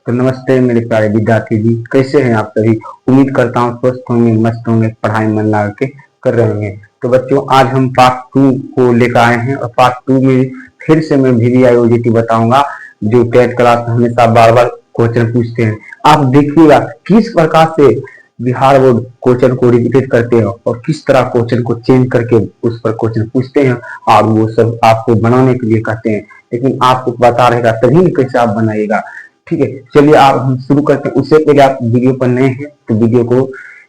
तो नमस्ते मेरे प्यारे विद्यार्थी जी, कैसे हैं आप सभी। उम्मीद करता हूँ स्वस्थ होंगे, मस्त होंगे, पढ़ाई मन लगा के कर रहे होंगे। तो बच्चों, आज हम पार्ट 2 को लेकर आए हैं और पार्ट 2 में फिर से मैं VVIOGT बताऊंगा, जो 10th क्लास में हमेशा बार बार क्वेश्चन पूछते हैं। आप देखिएगा किस प्रकार से बिहार बोर्ड क्वेश्चन को रिपीट करते हैं और किस तरह क्वेश्चन को चेंज करके उस पर क्वेश्चन पूछते हैं और वो सब आपको बनाने के लिए कहते हैं। लेकिन आपको पता रहेगा तभी कैसे आप बनाइएगा। ठीक है, चलिए आप हम शुरू करते हैं। उससे पहले आप वीडियो पर नए हैं तो वीडियो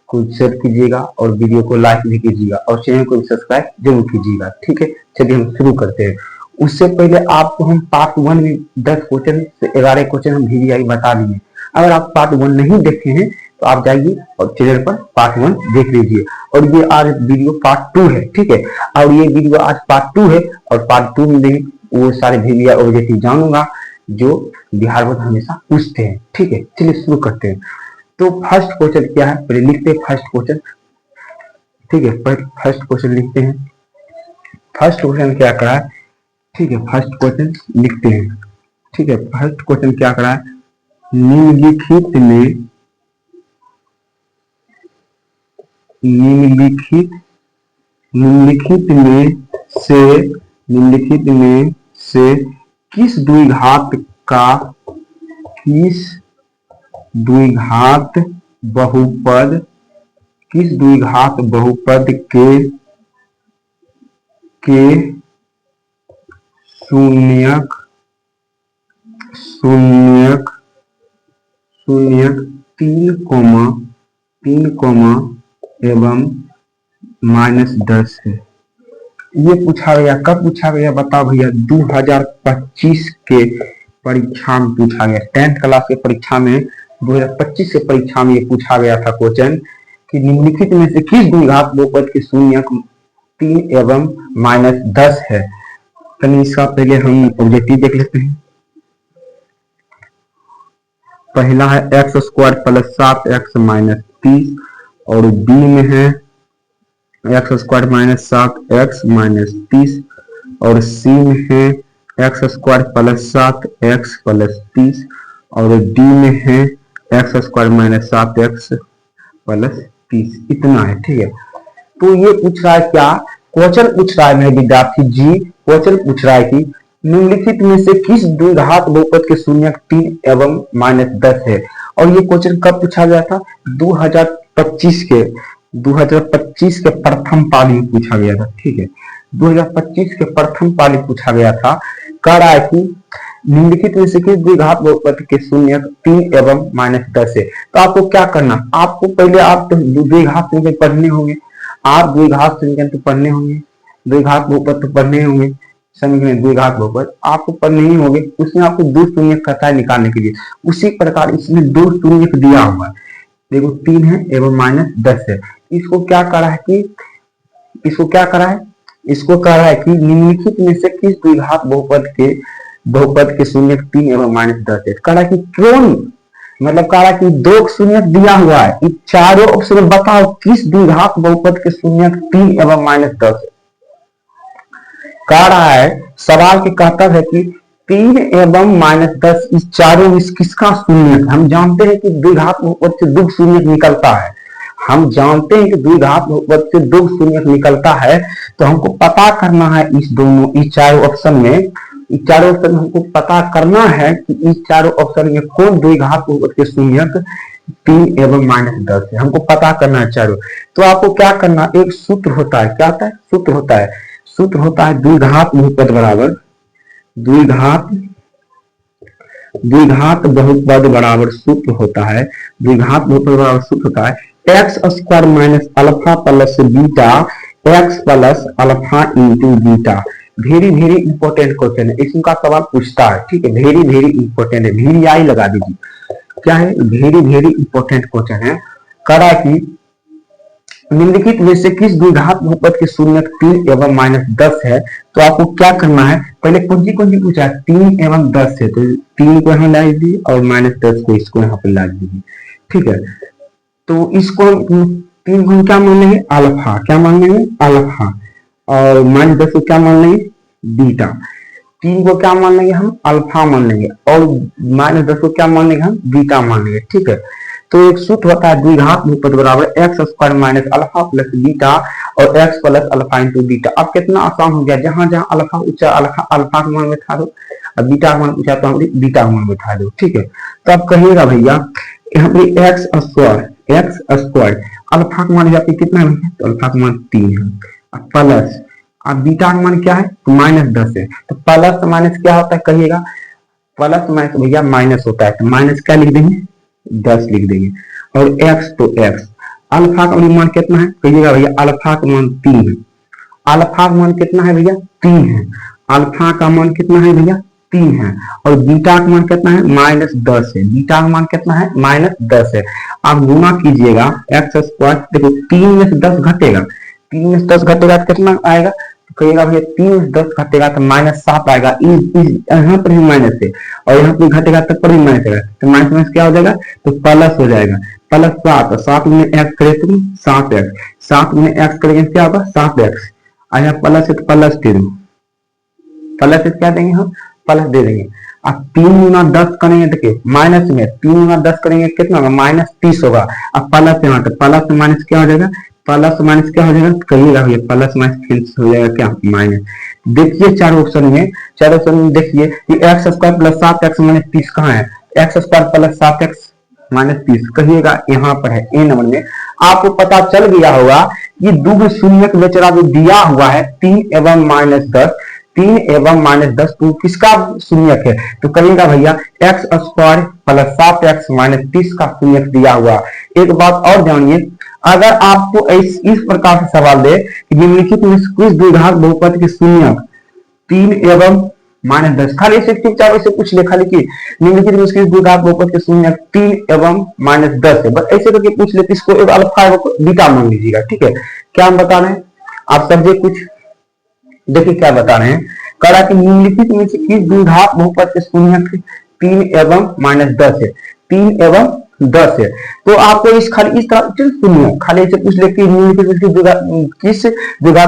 को शेयर कीजिएगा और वीडियो को लाइक भी कीजिएगा और चैनल को सब्सक्राइब जरूर कीजिएगा। ठीक है, चलिए हम शुरू करते हैं। उससे पहले आपको हम पार्ट 1 में 10 क्वेश्चन से 11 क्वेश्चन हम VVI बता दिए। अगर आप पार्ट 1 नहीं देखे हैं तो आप जाइए और चैनल पर पार्ट 1 देख लीजिए। और ये आज वीडियो पार्ट 2 है। ठीक है, और ये वीडियो आज पार्ट 2 है और पार्ट 2 में वो सारे VVI ऑब्जेक्टिव जानूंगा जो बिहार बोर्ड हमेशा पूछते हैं। ठीक है, चलिए शुरू करते हैं। तो फर्स्ट क्वेश्चन क्या है, पहले लिखते हैं फर्स्ट क्वेश्चन। ठीक है, फर्स्ट क्वेश्चन लिखते हैं। फर्स्ट क्वेश्चन क्या करा है, ठीक है, फर्स्ट क्वेश्चन लिखते हैं। ठीक है, फर्स्ट क्वेश्चन क्या करा है, निम्नलिखित में से किस द्विघात बहुपद के शून्यक 3, एवं -10 है। ये पूछा गया, कब पूछा गया बताओ भैया, 2025 के परीक्षा में पूछा गया। 10th क्लास के परीक्षा में 2025 के परीक्षा में ये पूछा गया था क्वेश्चन कि निम्नलिखित में से किस द्विघात बहुपद के शून्यक 3 एवं -10 है। तो इसका पहले हम ऑब्जेक्टिव देख लेते हैं। पहला है x² + 7x - 30 और बी में है x² - 7x - 30 और सी में है x² + 7x + 30 और डी में है x² - 7x + 30। इतना है। ठीक है, तो ये पूछ रहा है क्या, क्वेश्चन पूछ रहा है मेरे विद्यार्थी जी, क्वेश्चन पूछ रहा है कि निम्नलिखित में से किस द्विघात बहुपद के शून्यक 3 एवं -10 है। और ये क्वेश्चन कब पूछा गया था, 2025 के प्रथम पाली में पूछा गया था। ठीक है, 2025 के प्रथम पाली पूछा गया था। कह रहा है कि निम्नलिखित में से किस द्विघात बहुपद के शून्यक 3 एवं -10 है। तो आपको क्या करना, आपको पहले आप तो द्विघात समीकरण पढ़ने होंगे, आप द्विघात समीकरण तो पढ़ने होंगे, द्विघात बहुपद तो पढ़ने होंगे, समीकरण द्विघात बहुपद आपको पढ़ने ही होंगे। उसमें आपको दो शून्यक कहता है निकालने के लिए। उसी प्रकार इसमें दो शून्यक दिया हुआ है, देखो 3 है एवं -10 है। इसको क्या करा है कि इसको कह रहा है कि निम्नलिखित में से किस द्विघात बहुपद के शून्यक 3 एवं -10 है। कह रहा है कि क्यों, मतलब कह रहा है कि दो शून्यक दिया हुआ है, इन चारों ऑप्शन में बताओ किस द्विघात बहुपद के शून्यक 3 एवं -10 है। कह रहा है, सवाल के कहता है कि 3 एवं -10 इस चारों में किसका शून्यक। हम जानते हैं कि द्विघात बहुपद से दो शून्यक निकलता है, हम जानते हैं कि द्विघात बहुपद से दो शून्यक निकलता है। तो हमको पता करना है इस चारों ऑप्शन में हमको पता करना है कि इस चारों ऑप्शन में कौन द्विघात बहुपद के शून्यक 3 एवं -10 है। हमको पता करना है चारों। तो आपको क्या करना, एक सूत्र होता है, क्या होता है, सूत्र होता है द्विघात बहुपद बराबर सूत्र होता है x² - alpha + beta x + alpha into beta. Very important question है, इसका सवाल पूछता है। ठीक है, वेरी इंपॉर्टेंट है, VVI लगा दीजिए। क्या है, वेरी इंपॉर्टेंट क्वेश्चन है। करा कि निम्नलिखित में से किस द्विघात बहुपद के शून्यक 3 एवं -10 है। तो आपको क्या करना है, पहले कौन सी पूछा है, 3 एवं 10 है, तो 3 को यहाँ ला दीजिए और -10 को इसको यहाँ पर ला दीजिए। ठीक है, तो इसको 3 को क्या मान लेंगे, अल्फा, क्या मान लेंगे, अल्फा, और -10 को क्या मान लेंगे, बीटा। 3 को क्या मान लेंगे हम, अल्फा मान लेंगे, और -10 को क्या मान लेंगे हम, बीटा मान लेंगे। ठीक है, तो एक सूत्र होता है द्विघात बहुपद बराबर x square minus alpha plus beta और x plus alpha into beta. अब कितना आसान हो गया, जहां जहां अल्फा पूछा अल्फा का मान बैठा दो, और बीटा का मान पूछा तो बीटा का मान बैठा दो। ठीक है, तो आप कहिएगा भैया यहाँ पे एक्स स्क्वायर अल्फा का मान यहाँ पे कितना है, तो अल्फा का मान 3 है, प्लस अब बीटा का मान क्या है, तो -10 है। तो प्लस माइनस क्या होता है कहिएगा, प्लस माइनस भैया माइनस होता है, तो माइनस क्या लिख देंगे, 10 लिख देंगे। और x तो x, अल्फा का मान कितना है कहिएगा भैया, अल्फा का मान 3 है, अल्फा का मान कितना है भैया 3 है, अल्फा का मान कितना है भैया 3 है, और बीटा का मान कितना है -10 है, बीटा का मान कितना है -10 है। आप गुना कीजिएगा एक्स स्क्वायर, देखो 3 में से 10 घटेगा, 3 में से 10 घटेगा तो कितना आएगा, तो कहिएगा भैया 3 में से 10 घटेगा तो -7 आएगा, यहाँ पर भी माइनस है और यहाँ पे घटेगा तब पर भी माइनस आएगा, तो माइनस माइनस क्या हो जाएगा, तो प्लस हो जाएगा, प्लस 7, 7 में एक्स करे तो 7x, 7 में एक्स करेंगे क्या होगा 7x, यहाँ प्लस है तो प्लस दे दो, प्लस है क्या देंगे हम, प्लस दे देंगे। अब 3 गुना 10 करेंगे, देखिए माइनस में 3 गुना 10 करेंगे कितना होगा, -30 होगा। अब प्लस यहाँ तो प्लस माइनस क्या हो जाएगा, प्लस माइनस क्या हो जाएगा, कहिएगा भैया प्लस माइनस फिर हो जाएगा क्या, माइनस। देखिए चार ऑप्शन में देखिए कि x square plus 7x minus 30 कहाँ है, x square plus 7x minus 30 कहिएगा यहाँ पर है ए नंबर में। आपको पता चल गया होगा कि दुग्ध शून्य बेचारा जो दिया हुआ है 3 एवं -10, 3 एवं -10 तो किसका शून्यक है, तो कहिएगा भैया x square plus 7x minus 30 का शून्यक दिया हुआ। एक बात और जानिए, अगर आपको इस प्रकार से सवाल दे कि निम्नलिखित में किस द्विघात बहुपद के शून्यक 3 एवं -10, खाली इसे चुपचाप ऐसे पूछ ले, खाली कि निम्नलिखित में किस द्विघात बहुपद के शून्यक 3 एवं -10 है, बस ऐसे करके पूछ ले, इसको एक अल्फा बीटा मान लीजिएगा। ठीक है, क्या हम बता रहे हैं, आप समझे कुछ, देखिए क्या बता रहे हैं, कहा कि निम्नलिखित में से किस द्विघात बहुपद के शून्यक 3 एवं -10 है, 3 एवं 10 है। तो आपको इस खाली इस तरह सुनिए, खाली ऐसे पूछ ले कि किस द्विघात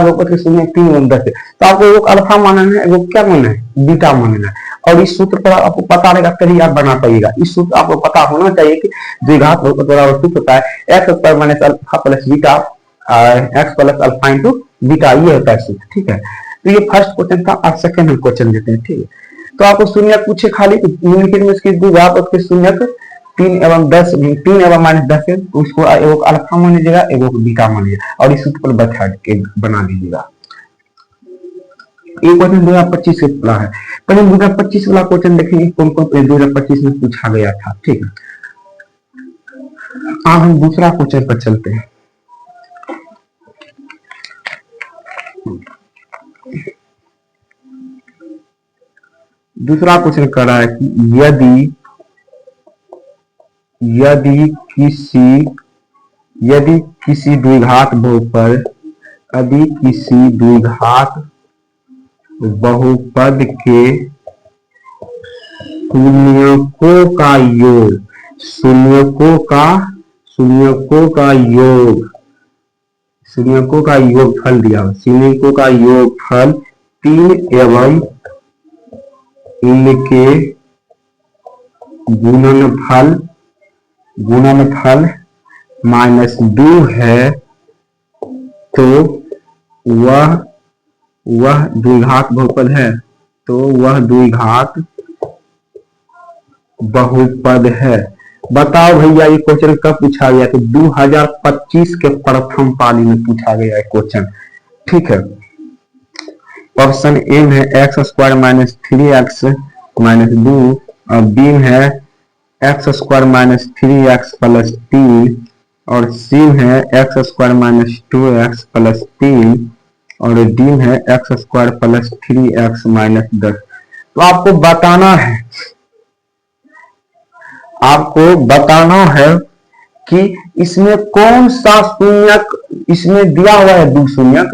बहुपद के शून्यक 3 एवं 10 है, तो आपको एक अल्फा मानना है, एगो क्या मानना है, बीटा मानना है। और इस सूत्र पर आपको पता रहेगा तभी आप बना पाइएगा। इस सूत्र आपको पता होना चाहिए कि द्विघात बहुपद बराबर सूत्र होता है x square minus alpha plus beta, x plus alpha into beta, ये होता है सूत्र। ठीक है, तो ये फर्स्ट क्वेश्चन था। आप सेकंड क्वेश्चन देते हैं। ठीक है, तो आपको शून्यक पूछे खाली निम्नलिखित में इसकी द्विघात के शून्यक 3 एवं 10, 3 एवं -10 है, उसको एगो अल्फा मान लीजिएगा, एगो बीटा मान लीजिएगा और इस सूत्र पर बैठा के बना लीजिएगा। ये क्वेश्चन 2025 से पढ़ा है। पहले 2025 वाला क्वेश्चन देखेंगे कौन कौन 2025 में पूछा गया था। ठीक है, अब हम दूसरा क्वेश्चन पर चलते हैं। दूसरा क्वेश्चन कर रहा है कि यदि किसी द्विघात बहुपद के शून्यकों का योगफल दिया, शून्यकों का योगफल 3 एवं इनके गुणनफल -2 है, तो वह द्विघात बहुपद है, तो वह द्विघात बहुपद है। बताओ भैया ये क्वेश्चन कब पूछा गया, तो 2025 के प्रथम पाली में पूछा गया क्वेश्चन। ठीक है, ऑप्शन ए है x square minus 3x minus 2, और बी है x square minus 3x plus 3, और सी है x square minus 2x plus 3, और डी है x square plus 3x minus 10। तो आपको बताना है कि इसमें कौन सा शून्यक, इसमें दिया हुआ है दो शून्यक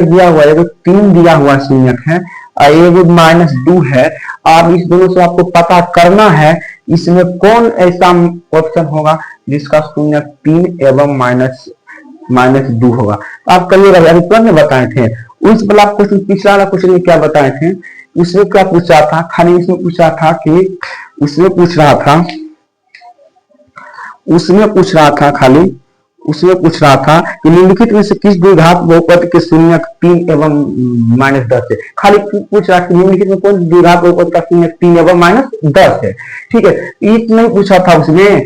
दिया हुआ है, 3 दिया हुआ शून्यक है और एगो -2 है। आप इस दोनों से आपको पता करना है इसमें कौन ऐसा ऑप्शन होगा जिसका शून्यक 3 एवं -2 होगा। तो आप करिएगा, अभी तुरंत बताए थे उस वाला क्वेश्चन, पिछला वाला क्वेश्चन में क्या बताए थे उसमें क्या पूछा था, खाली इसमें पूछा था कि उसमें पूछ रहा था खाली उसमें पूछ रहा था कि निम्नलिखित में से किस द्विघात बहुपद के शून्यक 3 एवं -10 है। खाली पूछ रहा है कि निम्नलिखित में कौन द्विघात बहुपद का शून्यक 3 एवं -10 है। ठीक है, ईट नहीं पूछा था उसमें,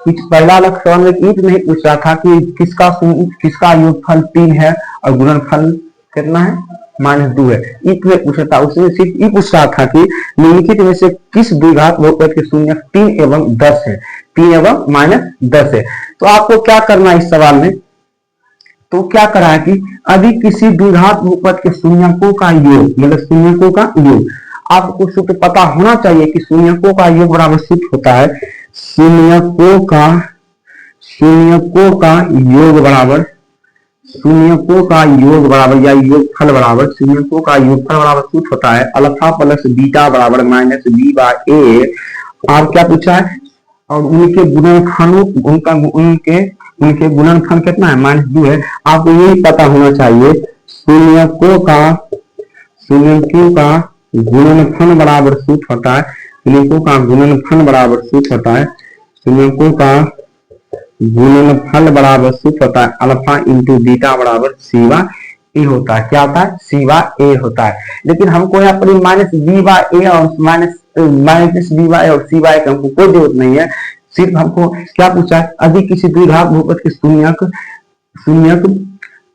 पहला अलग सवाल में ईट नहीं पूछ रहा था कि किसका योगफल 3 है और गुणनफल कितना है, -2 है। ईट में पूछा था, उसमें सिर्फ ये पूछ रहा था कि निम्नलिखित में से किस द्विघात बहुपद के शून्यक 3 एवं 10 है, 3 एवं -10 है। तो आपको क्या करना है इस सवाल में, तो क्या करा है कि यदि किसी द्विघात बहुपद के शून्यकों का योग, मतलब शून्यकों का योग, आपको सूत्र पता होना चाहिए कि शून्यकों का योग बराबर सूत्र होता है शून्यकों का योग बराबर या योगफल बराबर, शून्यकों का योगफल बराबर सूत्र होता है अल्फा प्लस बीटा बराबर -b/a। और क्या पूछा है, और उनके गुणनफलों उनके गुणनफल कितना है, -2 है। आपको यही पता होना चाहिए शून्यकों का गुणनफल बराबर सूत्र होता है शून्यकों का गुणनफल बराबर सूत्र होता है अल्फा इंटू बीटा बराबर सीवा ए होता है। क्या होता है, सीवा ए होता है। लेकिन हमको यहाँ पर -b/a और -b/a और c/a का हमको कोई जरूरत नहीं है। सिर्फ हमको क्या पूछा है, यदि किसी द्विघात बहुपद के शून्यक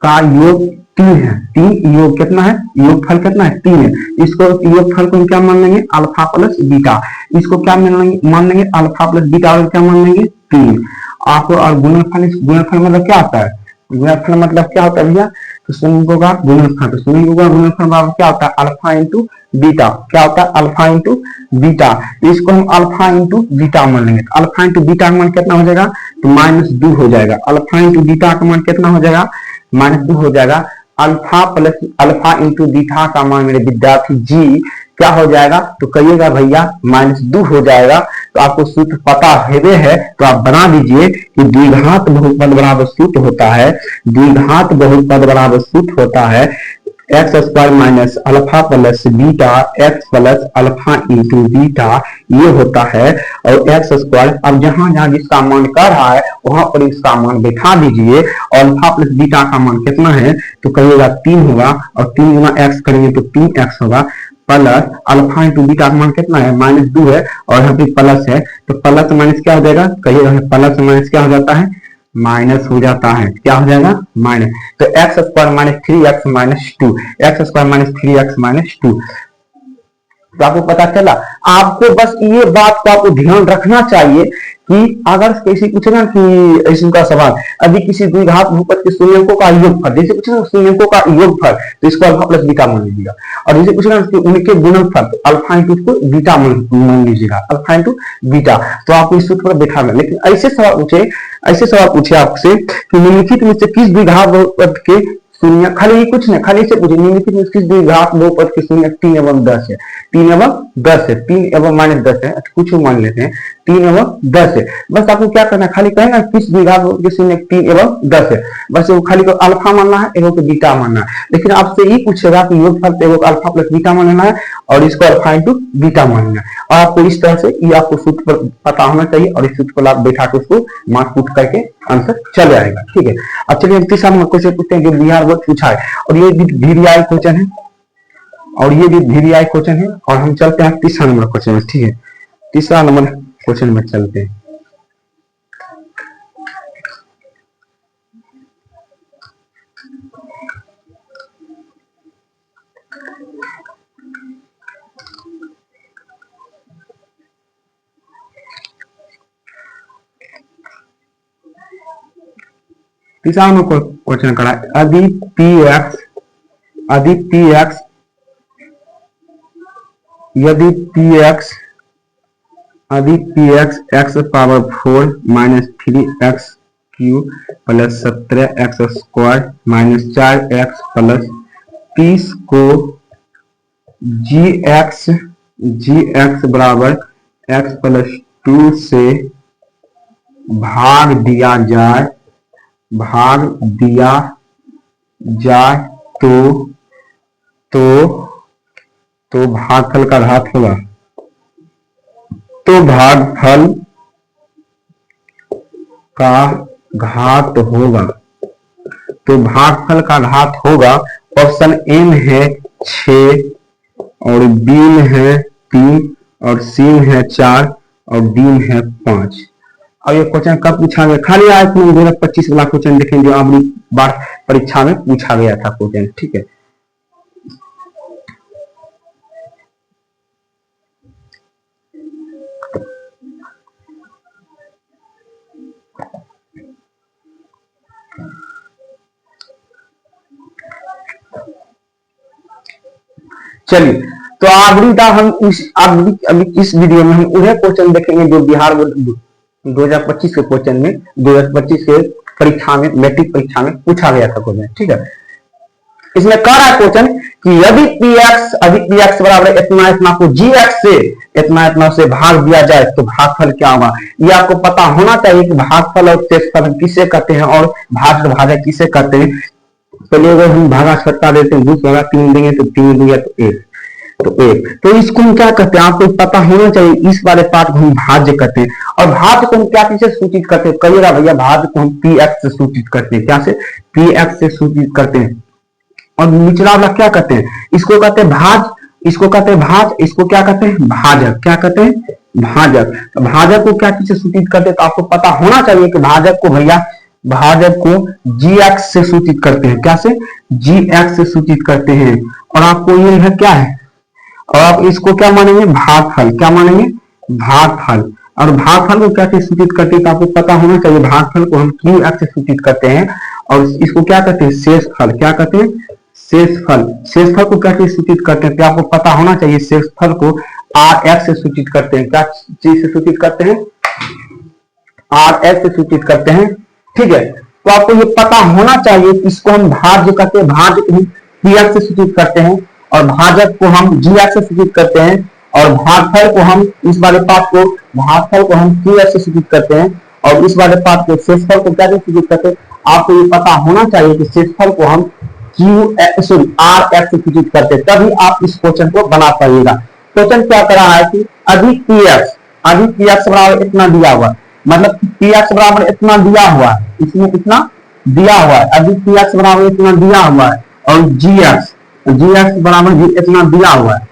का योग 3 है, 3 योग कितना है, योगफल कितना है, 3 है। इसको योगफल को हम क्या मान लेंगे, अल्फा प्लस बीटा। इसको क्या मान लेंगे, अल्फा प्लस बीटा, और क्या मान लेंगे, 3। आपको और गुणनफल मतलब क्या होता है, गुणनफल मतलब क्या होता है भैया, तो शून्यकों का गुणनफल, बराबर क्या होता है, अल्फा इंटू बीटा। क्या होता है, अल्फा इंटू बीटा। इसको हम अल्फा इंटू बीटा मान लेंगे। अल्फा इंटू बीटा का मान कितना हो जाएगा, तो -2 हो जाएगा। अल्फा इंटू बीटा का मान कितना हो जाएगा, -2 हो जाएगा। अल्फा इंटू बीटा का मान मेरे विद्यार्थी जी क्या हो जाएगा, तो कहिएगा भैया -2 हो जाएगा। तो आपको सूत्र पता है तो आप बना दीजिए कि द्विघात बहुपद बराबर सूत्र होता है x square minus alpha plus beta x plus alpha into beta, ये होता है। और एक्स स्क्वायर, अब जहां जहां जिसका मान कर रहा है वहां पर इसका मान बैठा दीजिए। और अल्फा प्लस बीटा का मान कितना है, तो कहिएगा 3 होगा, और 3 गुना एक्स करेंगे तो 3x होगा, प्लस अल्फा इंटू बीटा का मान कितना है, -2 है, और यहाँ पे प्लस है, तो प्लस माइनस क्या हो जाएगा, कहिएगा प्लस माइनस क्या हो जाता है, माइनस हो जाता है। क्या हो जाएगा, माइनस। तो x square minus 3x minus 2, x square minus 3x minus 2। तो आपको पता चला। आपको बस ये बात को आपको ध्यान रखना चाहिए कि अगर किसी पूछना कि इसका सवाल, यदि किसी द्विघात बहुपद के शून्यकों का योगफल, जैसे पूछना शून्यकों का योगफल, तो इसको अल्फा प्लस बीटा मान लीजिएगा। और जैसे पूछना कि उनके गुणनफल, तो अल्फा इंटू इसको बीटा मान लीजिएगा, अल्फा इंटू बीटा। तो आप इस सूत्र पर बैठा लें। लेकिन ऐसे सवाल पूछे आपसे कि निम्नलिखित में से किस द्विघात बहुपद के शून्य, खाली कुछ नहीं, खाली से पूछे निम्नलिखित में किस द्विघात बहुपद के शून्य 3 एवं 10 है, 3 एवं 10 है, 3 एवं -10 है, कुछ मान लेते हैं, 3 एवं 10 है। बस आपको क्या करना है, खाली कहेगा किस द्विघात बहुपद के शून्य 3 एवं 10 है, बस वो खाली को अल्फा मानना है, एगो को बीटा मानना है। लेकिन आपसे ये पूछेगा कि योगफल एगो अल्फा प्लस बीटा मानना है और इसको अल्फा इंटू बीटा मानना है। और आपको इस तरह से ये आपको सूत्र पर पता होना चाहिए, और इस सूत्र पर आप बैठा के उसको मार्क पुट करके आंसर चले आएगा। ठीक है, अब चलिए हम तीसरा नंबर क्वेश्चन पूछते हैं जो बिहार बोर्ड पूछा है, और ये भी VVI क्वेश्चन है, और हम चलते हैं तीसरा नंबर क्वेश्चन में। ठीक है, तीसरा नंबर क्वेश्चन में चलते हैं। तीसरा नंबर क्वेश्चन करा है, यदि px x power 4 minus 3x cube plus 17x square minus 4x plus 30 को gx बराबर x प्लस 2 से भाग दिया जाए तो तो भागफल का घात होगा, तो भागफल का घात होगा, तो भागफल का घात होगा। ऑप्शन ए में है 6 और बी में है 3 और सी में है 4 और डी में है 5। अब ये क्वेश्चन कब पूछा गया? खाली आज 2025 वाला क्वेश्चन देखेंगे जो अगली बार परीक्षा में पूछा गया था क्वेश्चन। ठीक है, चलिए तो अगली बार हम अभी इस वीडियो में हम उन्हें क्वेश्चन देखेंगे जो बिहार बोर्ड 2025 के क्वेश्चन में 2025 के परीक्षा में मैट्रिक परीक्षा में पूछा गया था क्वेश्चन। ठीक है, इसमें कह रहा है क्वेश्चन कि यदि पी एक्स बराबर इतना इतना को जी एक्स से इतना इतना से भाग दिया जाए तो भागफल क्या होगा। ये आपको पता होना चाहिए कि भागफल और शेषफल किसे कहते हैं और भाजक किसे कहते हैं। चलिए अगर हम भागा छट्टा देते हैं 20 भागा 3 देंगे तो 3 देंगे तो 1 तो इसको हम क्या कहते हैं आपको पता होना चाहिए। इस वाले पार्ट को हम भाज्य कहते हैं और भाज्य को हम क्या चीज से सूचित करते हैं? कहिएगा भैया भाज्य को हम पी एक्स से सूचित करते हैं। क्या से? पी एक्स से सूचित करते हैं। और निचला वाला क्या कहते हैं? इसको कहते हैं भाज, इसको कहते हैं भाज, इसको क्या कहते हैं? भाजक। क्या कहते हैं? भाजक। तो भाजक को क्या चीज से सूचित करते हैं? तो आपको पता होना चाहिए कि भाजक को भैया भाजक को जी एक्स से सूचित करते हैं। क्या से? जी एक्स से सूचित करते हैं। और आपको ये है क्या है, और आप इसको क्या मानेंगे? भागफल। क्या मानेंगे? भागफल। और भागफल को क्या चीज सूचित करते हैं? तो आपको पता होना चाहिए भागफल को हम क्यू एक्स से सूचित करते हैं और इसको क्या कहते हैं? शेषफल। क्या कहते हैं? शेषफल। शेषफल को क्या चीज सूचित करते हैं? तो आपको पता होना चाहिए शेषफल को आर एक्स से सूचित करते हैं। क्या चीज से सूचित करते हैं? आर एक्स से सूचित करते हैं। ठीक है, तो आपको ये पता होना चाहिए कि इसको हम भाज्य कहते हैं, भाज्य को हम पी एक्स से सूचित करते हैं और भाजक को हम जी एक्स से सूचित करते हैं और भागफल को हम इस वाले पाठ को भागफल को हम क्यू एक्स से सूचित करते हैं और इस वाले पाठ को शेषफल को क्या से सूचित करते हैं? आपको ये पता होना चाहिए कि शेषफल को हम आर एक्स से सूचित करते हैं, तभी आप इस क्वेश्चन को बना पाइएगा। क्वेश्चन क्या कर रहा है कि अधिक पी एक्स बराबर इतना दिया हुआ, मतलब पी एक्स बराबर इतना दिया हुआ है, इसमें इतना दिया हुआ है, अधिक पी एक्स बराबर इतना दिया हुआ है और जी एक्स बराबर जी इतना दिया हुआ है।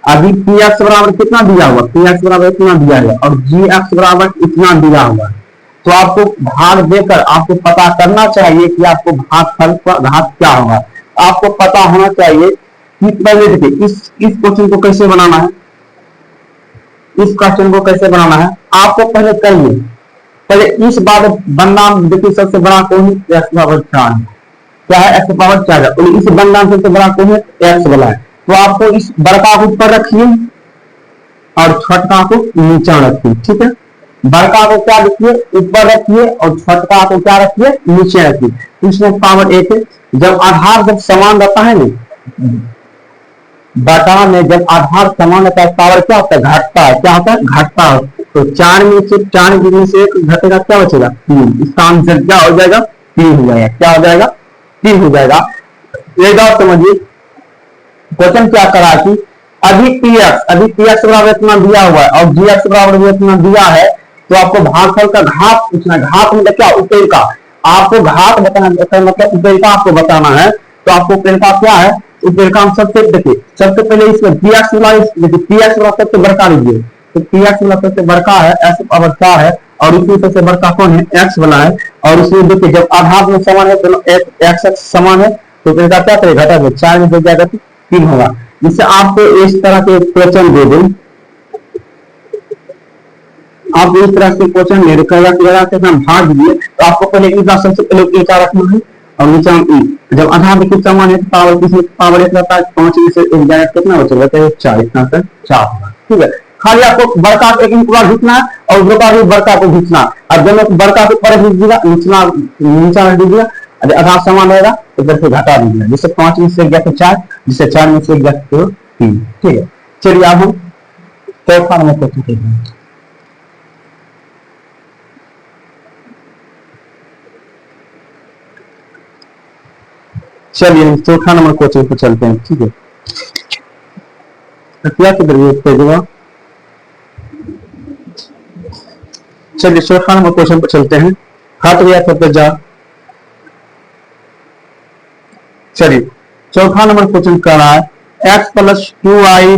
अधिक पी एक्स बराबर कितना दिया हुआ? पी एक्स बराबर इतना दिया है और जी एक्स बराबर इतना दिया हुआ है। तो आपको भाग देकर आपको पता करना चाहिए कि आपको भागफल का घात क्या होगा। आपको पता होना चाहिए कि पहले देखिए इस क्वेश्चन को कैसे बनाना है। इस क्वेश्चन को कैसे बनाना है आपको पहले करिए। पहले इस बार बंदा देखिए सबसे बड़ा कौन है? एक्स पावर 4 है। क्या है? एक्स पावर 4 है। और इस बंदा सबसे बड़ा कौन है? एक्स वाला है। तो आपको इस बड़का को ऊपर रखिए और छोटका को नीचे रखिए। ठीक है, बड़का को क्या रखिए? ऊपर रखिए और छोटका को क्या रखिए? नीचे रखिए। इसमें पावर 1 है। जब आधार जब समान रहता है ना बटा में, जब आधार समान रहता है पावर क्या होता है? घटता है। क्या होता है? घटता है। तो 4 में से 4 गिनने से 1 घटेगा, क्या बचेगा? 3। इसका आंसर क्या हो जाएगा? 3 हो जाएगा। क्या हो जाएगा? 3 हो जाएगा। एक बात समझिए, क्वेश्चन क्या करा कि अधिक पी एक्स बराबर इतना दिया हुआ है और जी एक्स बराबर भी इतना दिया है, तो आपको भागफल का घात पूछना। घात मतलब क्या? उपेयिका। आपको घात बताना मतलब उपेयिका आपको बताना है। तो आपको उपेयिका क्या है? उपेयिका हम सबसे देखिए, सबसे पहले इसमें पी एक्स वाला सबसे बड़का लीजिए। तो पी एक्स वाला सबसे बड़का है, एक्स पावर 4 है और इसमें सबसे बड़का कौन है? एक्स वाला है। और इसमें देखिए जब आधार में समान है तो एक्स समान है तो उपेयिका क्या करेगा? घटा दे। 4 में जाएगा तो 3 होगा। जिससे आपको इस तरह के क्वेश्चन दे दें, आप इस तरह से क्वेश्चन लगा के भाग दिए तो आपको पहले इसका सबसे पहले क्या रखना है और नीचे ई। जब आधार में कुछ समान है तो पावर किसी पावर एक रहता है, 5 में से एक जाएगा कितना बचेगा? 4। इतना 4 होगा। ठीक है, खाली आपको बड़का एक पूरा घिसना है और बड़का भी बड़का को घिसना। अब दोनों बड़का को पर दीजिएगा, नीचा रख दीजिएगा। आधार समान रहेगा तो इधर से घटा दीजिएगा। जिससे 5 में से गया तो 4, जिससे 4 में से गया तो 3। ठीक है, चलिए अब हम चौथा नंबर क्वेश्चन देखते हैं। चलिए हम चौथा नंबर क्वेश्चन पे चलते हैं। ठीक है, क्या तेजवा। चलिए चौथा नंबर क्वेश्चन पर चलते हैं। हाथ गया तो जा। चलिए चौथा नंबर क्वेश्चन कर रहा है एक्स प्लस 2y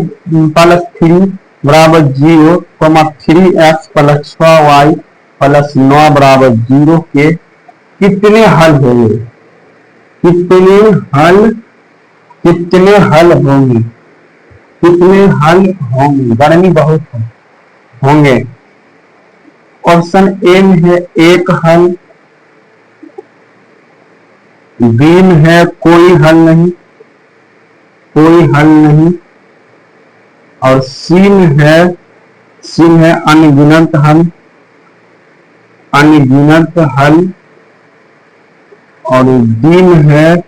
प्लस 3 बराबर 0, 3x प्लस 6y प्लस 9 बराबर 0 के कितने हल होंगे। कितने हल, कितने हल होंगे, कितने हल होंगे, गर्मी बहुत है, होंगे। ऑप्शन ए में है एक हल, बी में है कोई हल नहीं, कोई हल नहीं, और सी में है अनगिनत हल, अनगिनत हल, और डी में है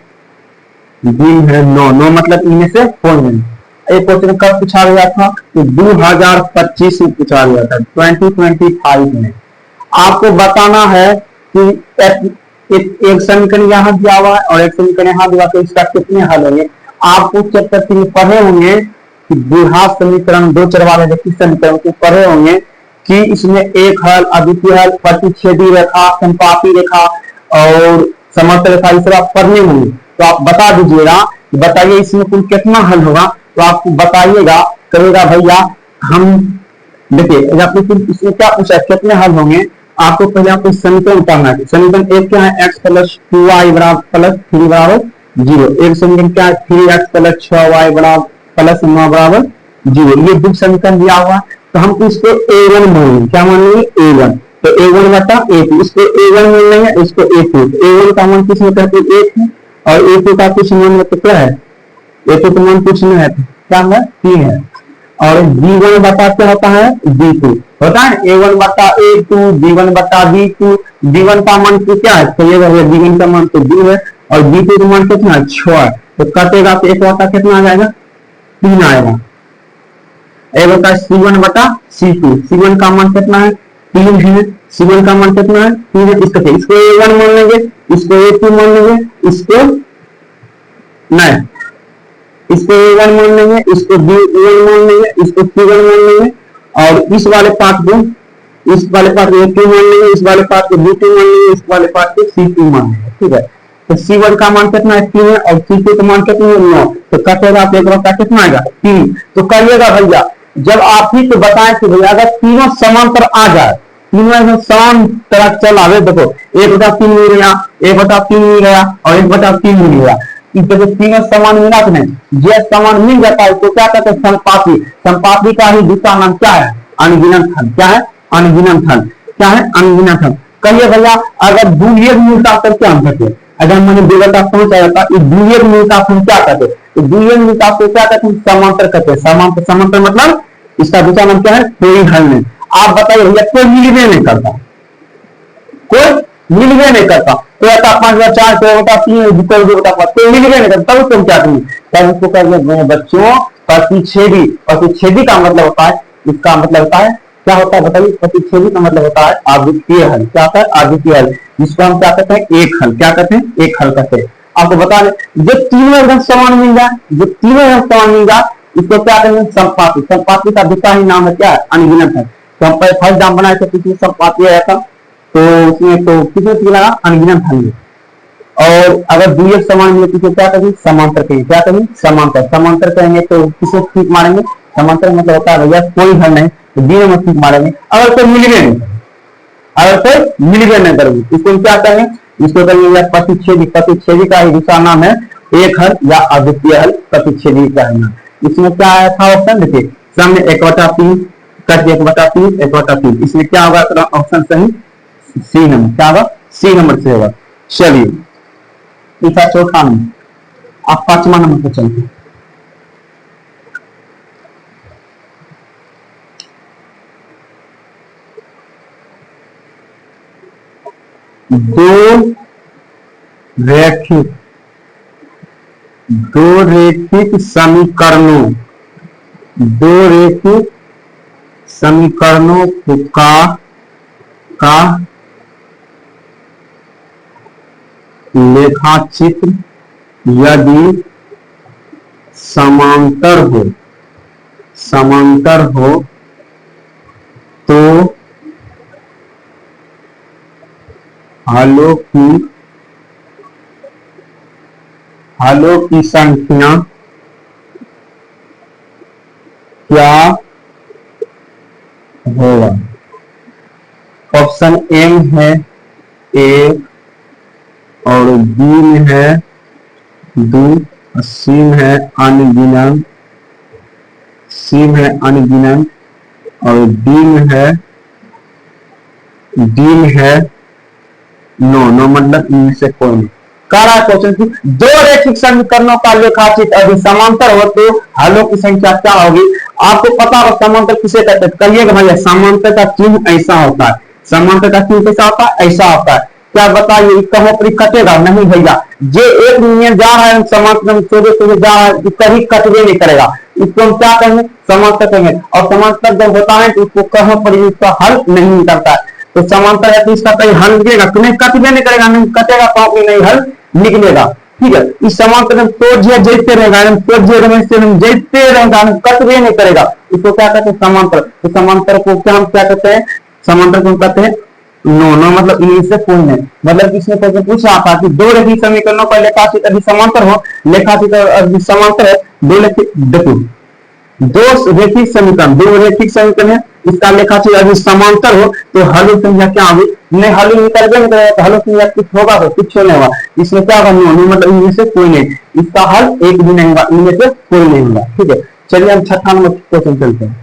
नो, नो मतलब इनमें से कोई नहीं। एक क्वेश्चन कब पूछा गया था तो 2025 में पूछा गया था, 2025 में। आपको बताना है कि एक समीकरण यहाँ दिया हुआ है और एक समीकरण यहाँ दिया, तो इसका कितने हल होंगे। आपको चैप्टर 3 पढ़े होंगे कि द्विघात समीकरण, दो चर वाले व्यक्ति समीकरण को पढ़े होंगे कि इसमें एक हल, अद्वितीय हल, प्रतिच्छेदी रेखा, संपाती रेखा और समर्थन रेखा, इस तरह पढ़ने होंगे। तो आप बता दीजिएगा, बताइए इसमें कुल कितना हल होगा। तो आपको बताइएगा, करेगा भैया हम देखिए इसमें क्या पूछा है कितने हल होंगे। आपको पहले आपको समीकरण उतारना है। समीकरण एक क्या है, एक्स प्लस 2y बराबर प्लस 3 बराबर 0। एक समीकरण क्या है, 3x प्लस 6y बराबर प्लस 9 बराबर 0। ये दो समीकरण दिया हुआ। तो हम इसको a1 मान लेंगे। क्या मान लेंगे, a1। तो a1 बटा a2, इसको a1 मान लेंगे, इसको a2। a1 का मान किस में करते हैं, 1 है, और a2 का कुछ मान मतलब क्या है, a2 का मान कुछ नहीं है, क्या है 3 है। और b1 बटा क्या होता है, b2 होता है, a1 बटा a2, b1 बटा b2। b1 का मान तो क्या है, चलिएगा b1 का मान तो 2 है, और b2 का मान कितना है, 6 है। तो कटेगा तो एक बटा कितना आ जाएगा, 3 आएगा। एक बटा c1 बटा c2, c1 का मान कितना है, 3 है, c1 का मान कितना है, 3 है। इसको a1 मान लेंगे, इसको a2 मान लेंगे, इसको नहीं, इसको a1 मान लेंगे, इसको b1 मान लेंगे, इसको c1 मान लेंगे, और इस वाले पार्ट को, इस वाले पार्ट को a2 मान लेंगे, इस वाले पार्ट को b2 मान लेंगे, इस वाले पार्ट को c2 मान लेंगे। ठीक है, तो c1 का मान कितना है, 3 है, और c2 का मान कितना है, 9। तो कटेगा आप एक बटा कितना आएगा, 3। तो करिएगा भैया, जब आप ही तो बताएं कि भैया अगर तीनों समांतर आ जाए, तीनों एकदम समान तरह चल आवे, देखो 1/3 मिल गया, 1/3 मिल गया, और 1/3 मिल गया, जब तीनों समान मिला कि नहीं, जब समान मिल जाता है तो क्या कहते हैं, संपाती। संपाती का ही दूसरा नाम क्या है, अनगिनत हल। क्या है, अनगिनत हल। क्या है, अनगिनत हल। कहिए भैया अगर दूरिये मिलता तो क्या हम कहते हैं, अगर मैंने बेगता पहुंच आया था, दूरिये मिलता तो क्या कहते हैं, तो दूरिये मिलता तो क्या कहते हैं, समांतर कहते हैं। समांतर, समांतर मतलब इसका दूसरा नाम क्या है, कोई हल नहीं। आप बताइए भैया कोई मिलवे नहीं करता, कोई मिलवे नहीं करता, तो ऐसा 5/4, 2/3, 2/5, कोई मिलवे नहीं करता, तब तुम क्या करेंगे, तब उसको कहेंगे बच्चों प्रतिच्छेदी। प्रतिच्छेदी का मतलब होता है, इसका मतलब होता है क्या होता है बताइए, प्रतिच्छेदी का मतलब होता है अद्वितीय हल। क्या होता है, अद्वितीय हल, जिसको हम क्या कहते हैं, एक हल। क्या कहते हैं, एक हल कहते हैं। आपको बता दें जो तीनों एकदम समान मिल जाए, जो तीनों एकदम समान मिल जाए, इसको क्या कहेंगे, संपाती। संपाती का दूसरा ही नाम है क्या, अनगिनत है। तो हम फर्स्ट दाम बनाए थे, किसी संपाती आया था, तो उसमें तो कितने चीज लगा, अनगिनत हल। और अगर द्वितीय समान मिले तो क्या कहेंगे, समांतर कहेंगे। क्या कहेंगे, समांतर। समांतर कहेंगे तो किसे ठीक मारेंगे, समांतर मतलब होता है भैया कोई हल नहीं, तो बी में ठीक मारेंगे। अगर कोई मिलवे नहीं, अगर कोई मिलवे नहीं करेंगे, इसको क्या कहेंगे, इसको कहेंगे या प्रतिच्छेदी। प्रतिच्छेदी का ही दूसरा नाम है एक हल या अद्वितीय हल, प्रतिच्छेदी का है नाम। इसमें क्या आया था ऑप्शन, देखिए सामने 1/3 कट 1/3, 1/3, इसमें क्या होगा ऑप्शन सही, सी नंबर। क्या होगा, सी नंबर से होगा। चलिए तीसरा चौथा नंबर, आप 5वां नंबर पे चलते हैं। दो रैखिक, दो रैखिक समीकरणों, दो रैखिक समीकरणों का लेखाचित्र यदि समांतर हो, समांतर हो तो हलों की संख्या क्या होगा। ऑप्शन एम है एक, और बी में है दो, सी में है अनगिनत, और डी में है नो मतलब इनमें से कोई नहीं। कह रहा है क्वेश्चन की दो रैखिक समीकरणों का लेखाचित्र अभी समांतर हो तो हलों की संख्या क्या होगी। आपको पता हो समांतर किसे कहते हैं, कहिएगा भैया। समांतर का चिन्ह ऐसा होता है, समांतर का चिन्ह कैसा होता है, ऐसा होता है। क्या बताइए, कहीं पर कटेगा नहीं भैया। जो एक यूनियन जा रहा है समांतर में सीधे जा रहा है, कभी कटवे नहीं करेगा। इसको हम क्या कहेंगे, समांतर कहेंगे। और समांतर जब होता है तो इसको कहीं पर इसका हल नहीं निकलता है। तो समांतर है तो इसका कहीं हल निकलेगा, तुम्हें कटवे नहीं करेगा, नहीं कटेगा तो नहीं हल निकलेगा। ठीक है, इस समांतर तो जैसे रहेगा, जैसे रहेगा, कटवे नहीं करेगा। इसको क्या कहते हैं, समांतर। तो समांतर को क्या हम क्या कहते हैं, समांतर को कहते हैं नो मतलब इनमें से कोई नहीं। मतलब इसमें क्वेश्चन पूछा था कि दो रेखिक समीकरणों का लेखाचित्र अभी समांतर हो, लेखाचित्र अभी समांतर है, दो रेखिक देखो दो रेखिक समीकरण है, इसका लेखाचित्र अभी समांतर हो तो हल संख्या क्या होगी, नहीं हल निकल गया तो हल संख्या कुछ होगा तो कुछ नहीं होगा। इसमें क्या होगा, नो मतलब इनमें से कोई नहीं, इसका हल एक भी नहीं होगा, इनमें से कोई नहीं होगा। ठीक है, चलिए हम छठा नंबर क्वेश्चन चलते हैं।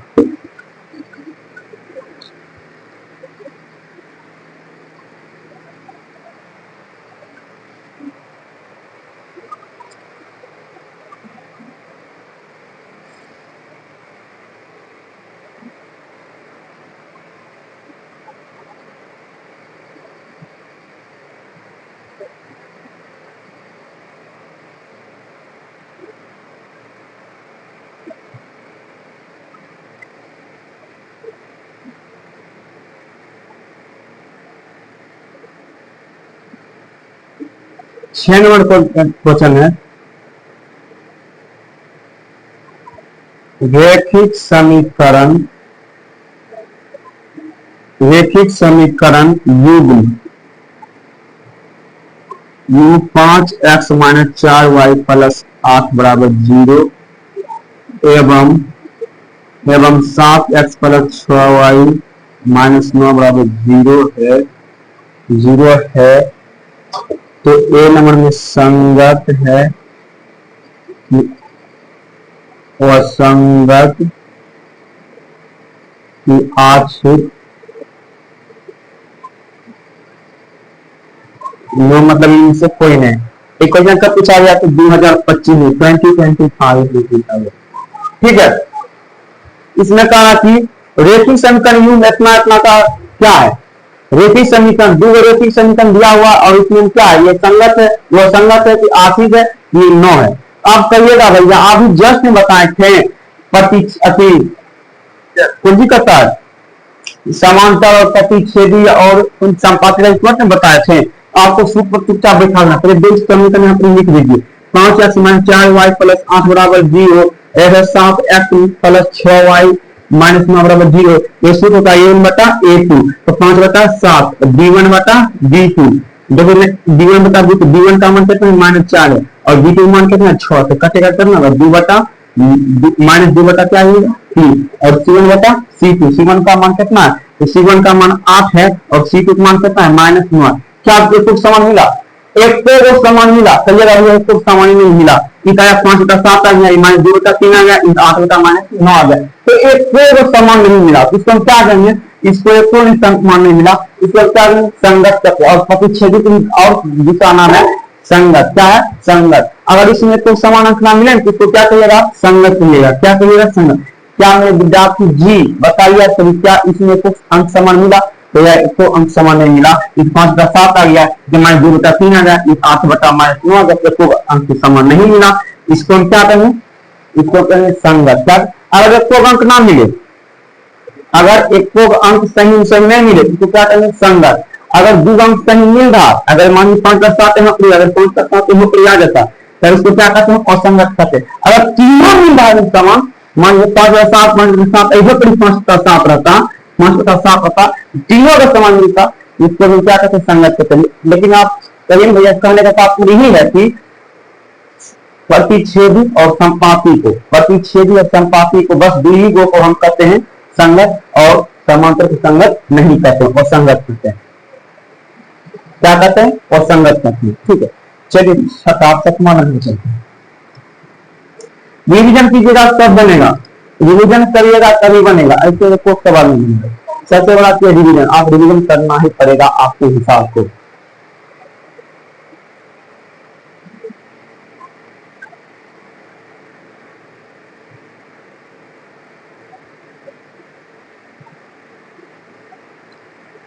6 नंबर क्वेश्चन है, रैखिक समीकरण युग्म u 5x minus 4y plus 8 बराबर 0 एवं 7x प्लस 6y माइनस 9 बराबर 0 है तो ए नंबर में संगत है असंगत की आश्रित, नो मतलब इनसे कोई नहीं। एक क्वेश्चन कब पूछा गया तो 2025 में 2025। ठीक है, इसमें कहा कि रेखिक समीकरण यू इतना इतना का क्या है, रेखिक समीकरण दो रेखिक समीकरण दिया हुआ और इसमें क्या है, ये संगत है, वो संगत है कि आश्रित है, ये नो है। आप कहिएगा भैया, आप भी जस्ट में बताए थे कुछ भी करता है समांतर और प्रतिच्छेदी और संपातिक में बताए थे। आपको सूत्र पर चुपचाप बैठाना, पहले दो समीकरण यहाँ पर लिख दीजिए। 5x माइनस 4y प्लस 8 बराबर 0, 7x प्लस 6y माइनस 9 बराबर 0। ये सूत्र होता है a1 बटा a2, तो 5 बटा 7, b1 बटा b2। देखो b1 बटा b2, b1 का मान कितना है, -4 है, और b2 मान कितना है, 6। तो कटेगा करना 2 बटा माइनस 2 बटा क्या है 3, और c1 बटा c2, c1 का मान कितना है, तो c1 का मान 8 है और c2 का मान कितना है, -9। क्या आपको कुछ समान मिला, एक को समान मिला, चलिए एक को समान नहीं मिला। 5 बटा 7 आ गया, माइनस 2 बटा 3 आ गया, 8 बटा -9 आ गया। तो एक को समान नहीं मिला, इसको हम क्या करेंगे, इसको एक को समान नहीं मिला, इसको क्या करेंगे, संगत तत्व। और प्रतिच्छेदी और दूसरा नाम है संगत। क्या है, संगत। अगर इसमें कोई समान अंक ना मिले तो इसको क्या कहिएगा, संगत कहिएगा। क्या कहिएगा, संगत। क्या मेरे विद्यार्थी जी बताइए, क्या इसमें कुछ अंक समान मिला, तो यह इसको अंक समान नहीं मिला। इस 5 बटा 7 आ गया, माइनस 2 बटा 3 आ गया, इस 8 बटा -9 आ गया, इसको अंक समान नहीं मिला। इसको हम क्या कहेंगे, इसको कहेंगे संगत। क्या, अगर एक को अंक ना मिले, अगर एक को अंक सही सही नहीं मिले तो क्या कहेंगे, संगत। अगर दो अंक सही मिल रहा, अगर मान लीजिए 5 बटा 7 अगर 5 बटा 7 आ जाता तो इसको क्या कहते हैं, असंगत कहते हैं। अगर तीनों मिल रहा है समान मान लो 5 और 7 ऐसे करीब 5 रहता, 5 रहता, तीनों का समान मिलता, इसको हम क्या कहते हैं, संगत कहते हैं। लेकिन आप कहिए भैया कहने का तात्पर्य यही है कि प्रतिच्छेदी और संपाती को, प्रतिच्छेदी और संपाती को, बस दो ही को हम कहते हैं संगत, और समांतर को संगत नहीं कहते, और संगत कहते हैं। क्या कहते हैं, और संगत कहते हैं। ठीक है, चलिए सतमा नंबर चलते हैं। रिवीजन कीजिएगा तब बनेगा, रिवीजन करिएगा तभी बनेगा, ऐसे कोई सवाल नहीं बनेगा। सबसे बड़ा चीज रिवीजन, आप रिवीजन करना ही पड़ेगा आपके हिसाब को।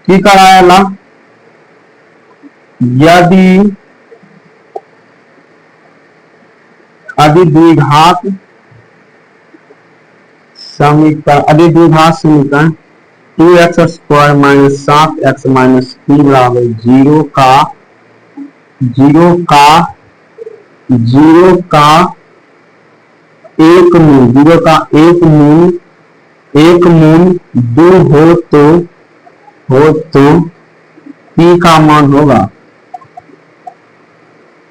की कराया ला, यदि द्विघात समीकरण, द्विघात समीकरण 2x² - 7x - 3 बराबर 0 का 1 मूल, 0 का 1 मूल 2 हो तो p का मान होगा,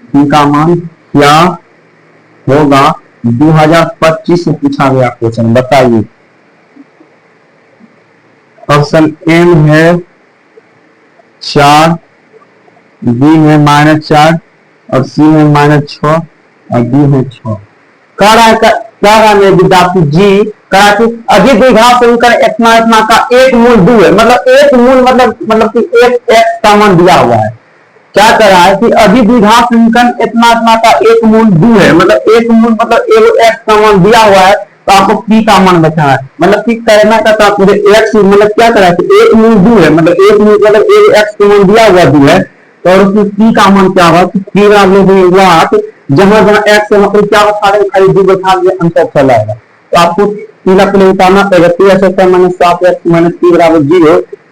p का मान क्या होगा। 2025 से पूछा गया क्वेश्चन, बताइए। ऑप्शन एम है 4, बी है -4 और सी है -6 और डी है 6। कह रहा है विद्यार्थी जी, कहा कि अधिक द्विघात समीकरण इतना का एक मूल 2 है, मतलब एक मूल मतलब कि एक x का मान दिया हुआ है। क्या कर रहा है कि अधिक द्विघात समीकरण इतना का एक मूल 2 है, मतलब एक मूल मतलब एक x का मान दिया हुआ है, तो आपको p का मान बचाना है। मतलब कि करना का तात्पर्य x मतलब क्या करा है, एक मूल 2 है, मतलब एक मूल मतलब एक x का मान दिया हुआ 2 है, तो और उसमें p का मान क्या होगा, p आप लोग जहां जहां x है मतलब क्या खाली 2 बैठा दिया, आंसर चला आएगा। तो आपको पीला पहले उतारना पड़ेगा, 3 - 7x - p बराबर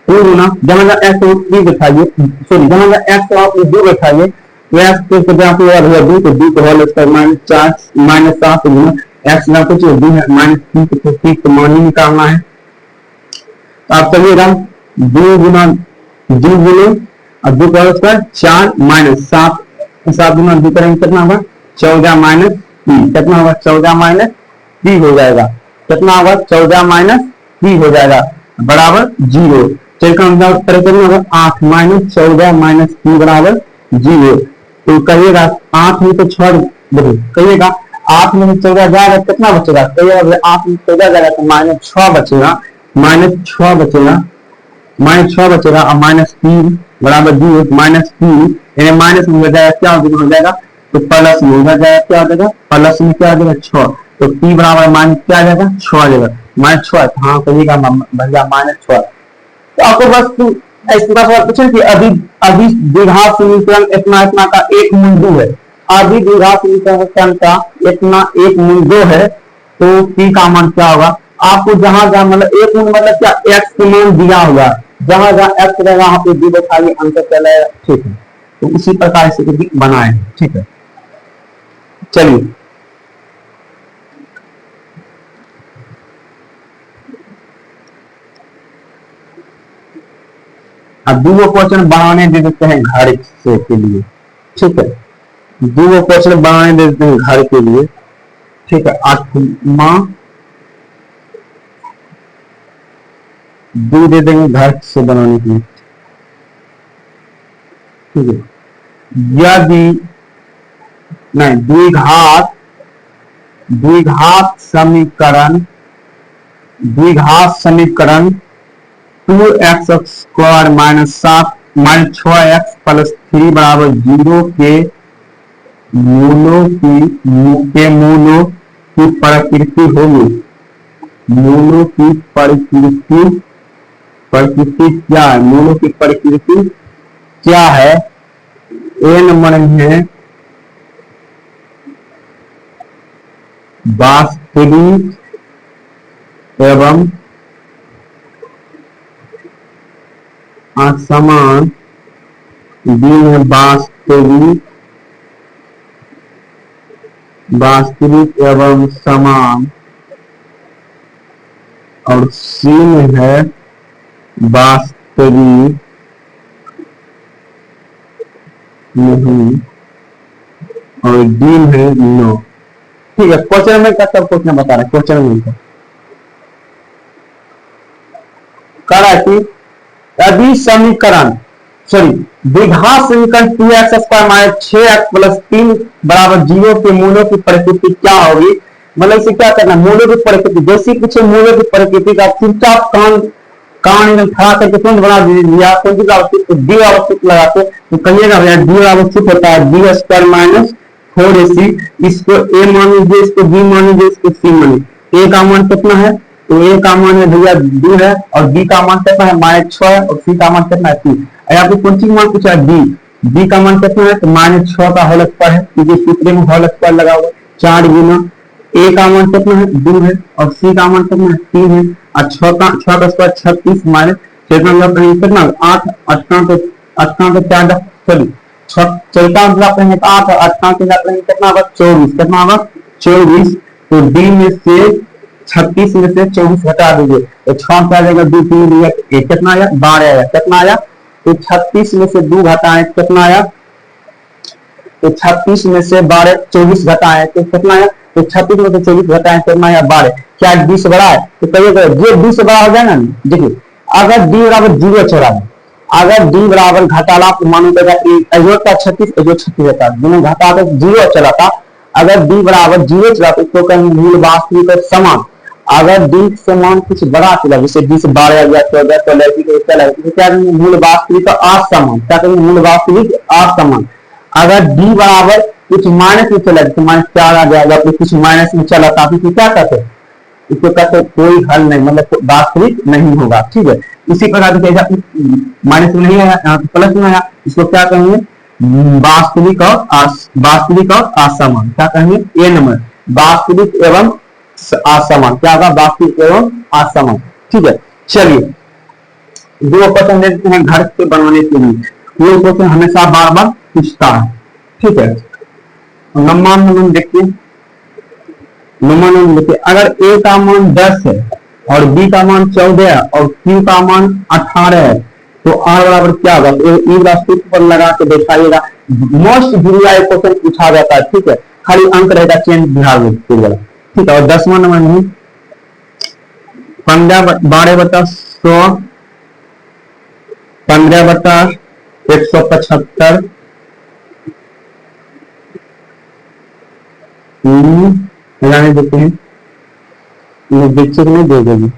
0 ना, जहां जहां x को 3 बैठाइए, सॉरी जहां जहां x को आप 2 बैठाइए, तो x को जहां पे और हुआ 2 तो 2 को होल स्क्वायर -4 -7 गुना x ना कुछ 2 है -3 तो 3 को मान ही निकालना है। तो आप करिएगा 2 गुना 2 गुना और 2 का स्क्वायर 4 -7, 7 गुना 2 करेंगे कितना होगा 14 -3, कितना होगा 14 -3 हो जाएगा, कितना होगा 14 -3 हो जाएगा बराबर 0। चलिए होगा 8 -14 -3 बराबर 0। तो कहिएगा 8 में तो 6 कहिएगा 8 में 14 जाएगा कितना बचेगा, कहिएगा 8 में 14 जाएगा तो -6 बचेगा, -6 बचेगा, -6 बचेगा और -3 बराबर 0, -3 यानी माइनस में हो जाएगा क्या हो जाएगा, तो प्लस में हो जाएगा, क्या हो जाएगा प्लस में क्या हो जाएगा 6, तो p बराबर माइनस क्या आ जाएगा 6 आ जाएगा, -6। हाँ कहिएगा भैया -6। तो आपको बस ऐसा सवाल पूछे कि अभी द्विघात समीकरण इतना का एक मूल 2 है, अभी द्विघात समीकरण का इतना एक मूल 2 है, तो p का मान क्या होगा। आपको जहां जहां मतलब एक मूल मतलब क्या x का मान दिया हुआ, जहां जहां x रहेगा वहां पे 2 खाली अंक चलेगा। ठीक है, तो उसी प्रकार से बनाए। ठीक है, चलिए अब 2 क्वेश्चन बनाने दे देते हैं घर से के लिए। ठीक है, 2 क्वेश्चन बनाने दे देते हैं घर के लिए। ठीक है, 8वां 2 दे देंगे घर से बनाने के लिए। ठीक है, यदि नहीं द्विघात समीकरण 2x² - 6x + 3 बराबर 0 के मूलों की प्रकृति होगी। मूलों की प्रकृति क्या है, मूलों की प्रकृति क्या है। ए नंबर है वास्तविक एवं असमान, बी है वास्तविक एवं समान, और सी में है वास्तविक नहीं और डी में है नो। ठीक है, क्वेश्चन में का सब क्वेश्चन बता रहे हैं। क्वेश्चन में कह रहा है कि यदि समीकरण द्विघात समीकरण 2x² - 6x + 3 = 0 के मूलों की प्रकृति क्या होगी। मतलब इसे क्या करना, मूलों की प्रकृति, जैसे कुछ मूलों की प्रकृति का चुपचाप कान खड़ा करके तुरंत बना दिया, डी आवश्यक लगाते तो कहिएगा भैया डी आवश्यक होता है d² - 4ac। इसको a मान लीजिए, इसको b मान लीजिए, इसको c मान लीजिए। a का मान कितना है, तो a का मान है भैया 2 है, और b का मान कितना है -6 है, और c का मान कितना है 3। आपको कौन सी मान पूछा है, b का मान कितना है, तो -6 का होल स्क्वायर है, क्योंकि सूत्र में होल स्क्वायर लगा हुआ 4 गुना a का मान कितना है 2 है, और c का मान कितना है 3 है, और 6 का स्क्वायर 36 माइनस कितना 8 कितना होगा 24, कितना होगा 24। तो डी में से 36 में से 24 हटा दीजिए तो 6 क्या आ जाएगा, 2 3 दिया कितना आया 12 आया, कितना आया। तो 36 में से 2 घटाएं कितना आया, तो 36 में से 12 24 घटाएं तो कितना आया, तो 36 में से 24 घटाएं कितना आया 12। क्या 20 से बड़ा है, तो कहिएगा जो 20 से बड़ा हो जाए ना, देखिए अगर डी बराबर 0 चला है, अगर डी बराबर घटाला तो मानो देगा 36 रहता, दोनों घटा कर 0 चला था। अगर डी बराबर 0 चला तो इसको कहेंगे मूल वास्तविक और समान। अगर डी से मान कुछ बड़ा चला, जैसे डी से 12 आ गया 14 तो लड़की को क्या लगेगा, क्या कहेंगे मूल वास्तविक और असमान। क्या कहेंगे मूल वास्तविक असमान। अगर डी बराबर कुछ माइनस में चला, तो -4 आ जाएगा, तो कुछ माइनस में चला था तो क्या कहते हैं, इसको कहते कोई हल नहीं, मतलब वास्तविक नहीं होगा। ठीक है, इसी प्रकार से माइनस में नहीं आया, यहाँ प्लस में आया, इसको क्या कहेंगे वास्तविक और असमान। क्या कहेंगे ए नंबर वास्तविक एवं असमान। क्या होगा वास्तविक एवं असमान। ठीक है, चलिए 2 क्वेश्चन देखते हैं घर से बनाने के लिए। ये क्वेश्चन हमेशा बार बार पूछता है। ठीक है, नंबर देखिए, नंबर देखिए, अगर a का मान 10 है और b का मान 14 है और q का मान 18 है तो r बराबर क्या होगा, तो सूत्र पर लगा के दिखाइएगा। मोस्ट वीआई क्वेश्चन पूछा जाता है। ठीक है, खाली अंक रहेगा चेंज बिहार में। ठीक है, और 10वां नंबर में 12/100 15/175 लगाने देते हैं, देखिए नहीं दे देगी।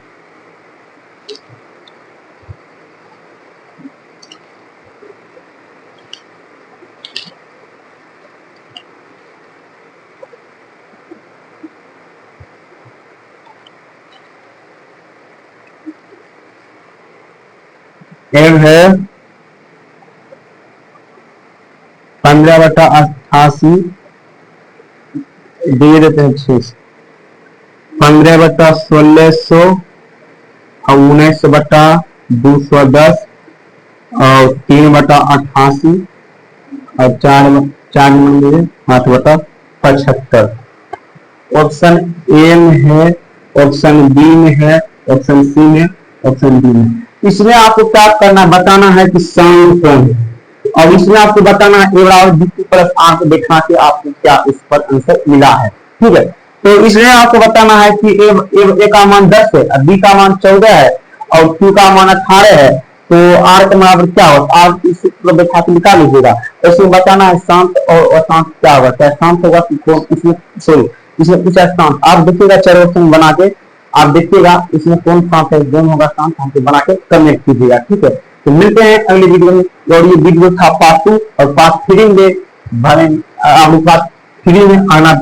एम है 15/88 दे देते हैं 6, 15/1600 और 19/210 और 3/88 और 8/75। ऑप्शन ए में है, ऑप्शन बी में है, ऑप्शन सी में, ऑप्शन डी में। इसमें आपको क्या करना है, बताना है कि सम कौन है, और इसमें आपको बताना है ए बराबर बी प्लस आर को देखा कि आपको क्या इस पर आंसर मिला है। ठीक है, तो इसमें आपको बताना है कि ए का मान 10 है, बी का मान 14 है और क्यू का मान 18 है, तो आर का बराबर क्या होगा, आर इस सूत्र देखा के निकाल लीजिएगा। इसमें बताना है शांत और अशांत क्या होगा, क्या शांत होगा इसमें, सॉरी इसमें पूछा शांत। आप देखिएगा चारों ऑप्शन बना के, आप देखिएगा इसमें कौन शांत है, दोनों होगा शांत, हमको बना के कमेंट कीजिएगा। ठीक है, तो मिलते हैं अगले वीडियो में। और ये वीडियो था पार्ट 2 और पार्ट 3 में पार्ट 3 में आना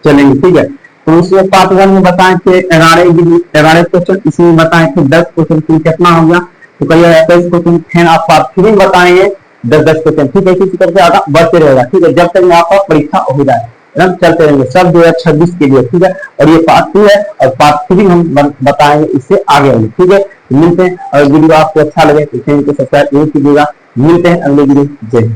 चलेंगे। ठीक है, तो उसमें पार्ट 1 में बताएं थे 11 क्वेश्चन, इसमें बताएं थे 10 क्वेश्चन, कितना हो गया, तो कहिए 21 क्वेश्चन। फिर आप पार्ट 3 में बताएंगे 10 क्वेश्चन। ठीक है, इसी करके आगे बढ़ते रहेगा। ठीक है, जब तक आपका परीक्षा हो जाए चलते रहेंगे सब 2026 के लिए। ठीक है, और ये पार्ट 2 है और पार्ट 3 हम बताएंगे इससे आगे होंगे। ठीक है, मिलते हैं, और वीडियो आपको अच्छा लगे तो चैनल को सब्सक्राइब जरूर कीजिएगा। मिलते हैं अगले वीडियो। जय हिंद।